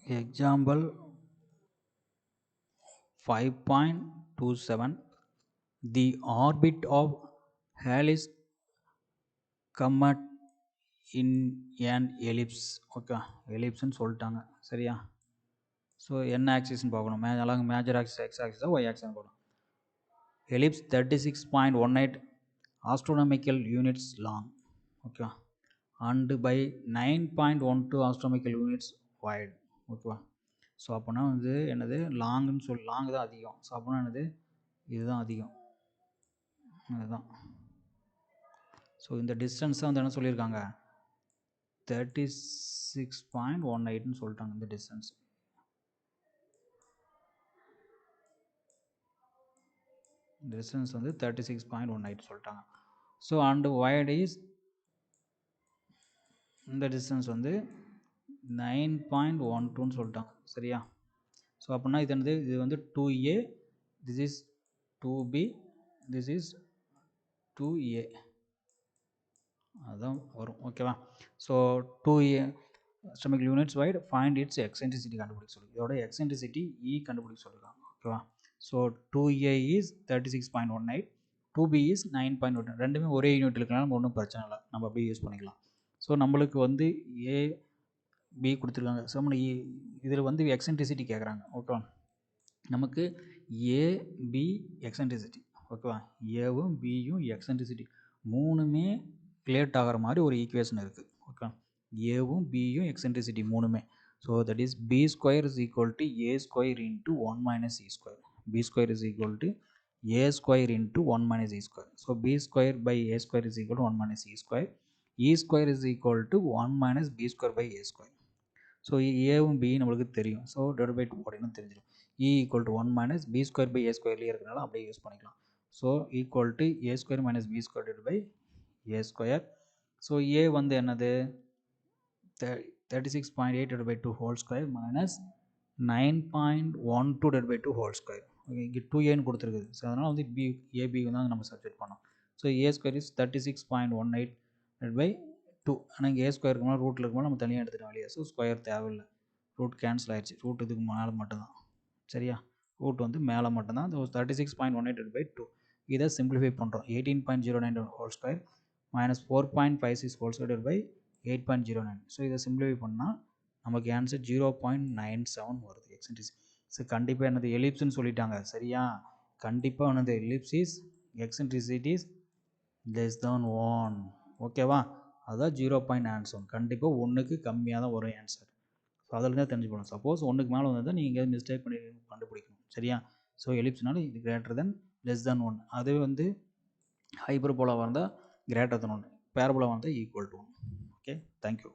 Example 5.27. The orbit of Halley is comet in an ellipse. Okay, எலிப்ஸ்ன்னு சொல்லிட்டாங்க. சரியா? So என்ன ஆக்சிஸ்ன்னு பார்க்கணும். அழகாக மேஜர் ஆக்சிஸ் எக்ஸ் ஆக்சிஸா ஒய் ஆக்சிஸ்னு போகணும். Ellipse 36.18 astronomical units long. ஓகேவா, and by 9.12 astronomical units wide. ஓகேவா, ஸோ அப்போனா வந்து என்னது லாங்குன்னு லாங் தான் அதிகம். ஸோ அப்போனா என்னது இதுதான் அதிகம், அதுதான். ஸோ இந்த டிஸ்டன்ஸை வந்து என்ன சொல்லியிருக்காங்க, 36.18ன்னு சொல்லிட்டாங்க. இந்த டிஸ்டன்ஸ் வந்து 36.18 சொல்லிட்டாங்க. ஸோ அண்டு வைட் இஸ், இந்த டிஸ்டன்ஸ் வந்து 9.12ன்னு சொல்லிட்டாங்க. சரியா? ஸோ அப்படின்னா இது என்னது, இது வந்து 2a, this is 2b, this is 2a, அதுதான் வரும். ஓகேவா? So 2a astronomical units wide, find its eccentricity கண்டுபிடிக்க சொல்லி, இதோட எக்ஸென்ட்ரிசிட்டி E கண்டுபிடிக்க சொல்லியிருக்காங்க. ஓகேவா? So 2a is 36.18, 2b is 9.1. ரெண்டுமே ஒரே யூனிட் இருக்கனால நம்ம ஒன்றும் பிரச்சனை இல்லை, நம்ம அப்படியே யூஸ் பண்ணிக்கலாம். ஸோ நம்மளுக்கு வந்து ஏ பி கொடுத்துருக்காங்க. ஸோ நம்ம இதில் வந்து எக்ஸென்ட்ரிசிட்டி கேட்குறாங்க. ஓகேவா, நமக்கு ஏபி எக்ஸென்ட்ரிசிட்டி. ஓகேவா, ஏவும் பியும் எக்ஸென்ட்ரிசிட்டி மூணுமே ரிலேட் ஆகிற மாதிரி ஒரு ஈக்குவேஷன் இருக்குது. ஓகே, ஏவும் பியும் எக்ஸென்ட்ரிசிட்டி மூணுமே. So that is B square is equal to A square into 1 minus e square. B square is equal to A square into 1 minus e square. So B square by A square is equal to 1 minus e square. E square is equal to 1 minus B square by A square. So ஏவும் B நம்மளுக்கு தெரியும். So divide by 2 போட்டிங்கன்னா தெரிஞ்சிடும். E equal to 1 minus B square by A ஸ்கொயர்லேயே இருக்கிறனால அப்படியே use பண்ணிக்கலாம். So equal to A square minus B square divide by A square. So A வந்து என்னது 36.8 divided by 2 whole square minus 9.12 divided by 2 whole square. இங்கே 2a கொடுத்துருக்குது. So அதனால் வந்து ஏபி தான் நம்ம சப்ஸ்டிட் பண்ணோம். So A square is 36.18 divided by 2. ஆனால் இங்கே ஏ ஸ்கொயர் இருக்கும்போது ரூட்டில் இருக்கும்போது நம்ம தனியாக எடுத்துட்டோம் வெளியே. ஸோ ஸ்கொயர் தேவையில்லை, ரூட் கேன்சல் ஆயிடுச்சு. ரூட் இதுக்கு மேலே மட்டும்தான். சரியா? ரூட் வந்து மேலே மட்டும்தான். 36.18 divided by 2. இதை சிம்பிளிஃபை பண்ணுறோம். 18.09 whole square minus 4.56 whole square divided by 8.09. So இதை சிம்பிளிஃபை பண்ணால் நமக்கு ஆன்சர் 0.97 வருது எக்ஸென்ட்ரிசிட்டி. ஸோ கண்டிப்பாக என்னது எலிப்ஸ்ன்னு சொல்லிட்டாங்க. சரியா? கண்டிப்பாக என்னது எலிப்ஸ் இஸ் எக்ஸென்ட்ரிசிட்டிஸ் லெஸ் தேன் 1. ஓகேவா? அதுதான் 0.97. கண்டிப்பாக 1க்கு கம்மியாக தான் வரும் ஆன்சர். ஸோ அதில் தெரிஞ்சு போகணும். சப்போஸ் 1க்கு மேலே வந்தால் தான் நீங்கள் எங்கேயாவது மிஸ்டேக் பண்ணி கண்டுபிடிக்கணும். சரியா? ஸோ எலிப்ஸ்னால இது கிரேட்டர் தென் லெஸ் தேன் 1. அதுவே வந்து ஹைப்பர்போலாவாக இருந்தால் கிரேட்டர் தென் 1, பேரபோலாவாக இருந்தால் ஈக்குவல் டு 1. Okay, thank you.